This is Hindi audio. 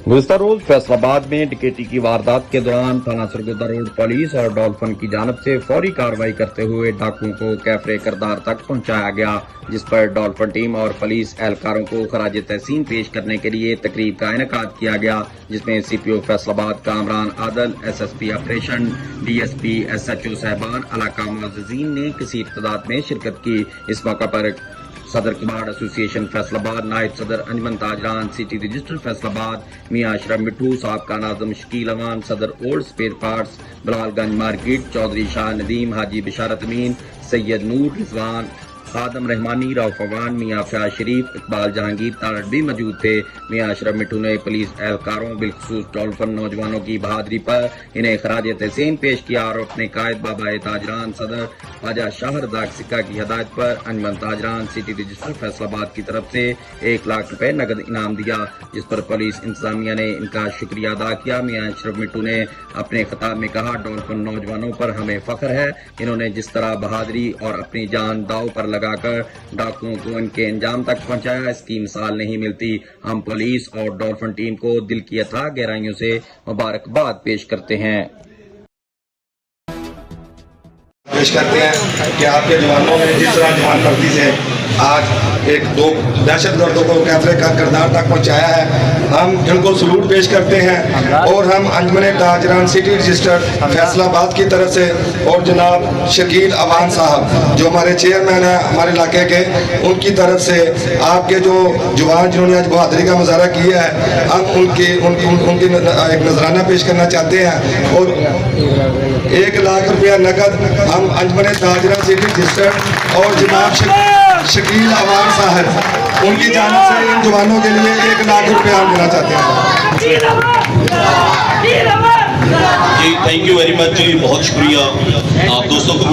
गुज़िश्ता रोज फैसलाबाद में डकैती की वारदात के दौरान थाना सरगोदा रोड पुलिस और डॉल्फिन की जानब से फौरी कार्रवाई करते हुए डाकुओं को कैफरे करदार तक पहुंचाया गया, जिस पर डॉल्फिन टीम और पुलिस एहलकारों को खराज तहसीन पेश करने के लिए तकरीब का इनेकाद किया गया, जिसमें CPO Faisalabad Kamran Adal, SSP operation, DSP, SHO साहबान, इलाका मुअज़्ज़िज़ीन ने कसीर तादाद में शिरकत की। इस मौका पर सदर कबाड़ एसोसिएशन फैसलाबाद, नायब सदर अंजमन ताजरान, सिटी रजिस्टर फैसलाबाद मियां अशरफ मिट्ठू, साबका नाज़िम शकील अवान, सदर old spare parts Balalganj market, Chaudhry Shah Nadeem, Haji Bisharat Amin, Syed Noor Rizwan, Khadim Rehmani, Rauf Awan, Mian Fayyaz Sharif, Iqbal Jahangir Tarar भी मौजूद थे। मियां अशरफ मिट्ठू ने पुलिस एहलकारों बिलखसूस डॉल्फिन नौजवानों की बहादुरी पर इन्हें खराज तहसीन पेश किया और अपने कायद बाबा ताजरान सदर ख्वाजा शाह रज़ाक सिक्का की हदायत पर अंजमन ताजरान सिटी रजिस्टर फैसलाबाद की तरफ से 1 लाख रुपए नकद इनाम दिया, जिस पर पुलिस इंतजामिया ने इनका शुक्रिया अदा किया। मियां अशरफ मिट्ठू ने अपने खिताब में कहा, डॉल्फिन नौजवानों पर हमें फख्र है। इन्होंने जिस तरह बहादुरी और अपनी जान दाव पर लगाकर डाकुओं को इनके अंजाम तक पहुंचाया, इसकी मिसाल नहीं मिलती। हम पुलिस और डॉल्फिन टीम को दिल की अथाह गहराइयों से मुबारकबाद पेश करते हैं कि आपके जवानों ने जिस तरह जवान वर्दी से आज एक दो दहशतगर्दों को कैफरे का किरदार तक पहुंचाया है, हम इनको सलूट पेश करते हैं। और हम अंजमन ताजरान सिटी रजिस्टर फैसलाबाद की तरफ से और जनाब शकील अवान साहब जो हमारे चेयरमैन हैं हमारे इलाके के, उनकी तरफ से आपके जो जवान जिन्होंने आज बहादुरी का मुजाहरा किया है, हम उनकी एक नजराना पेश करना चाहते हैं। और 1 लाख रुपया नकद हम अंजमन ताजरान सिटी रजिस्टर और जनाब शकील अवान साहब उनकी जानिब से इन जवानों के लिए 1 लाख रुपया हम देना चाहते हैं। जी थैंक यू वेरी मच जी, बहुत शुक्रिया आप दोस्तों को।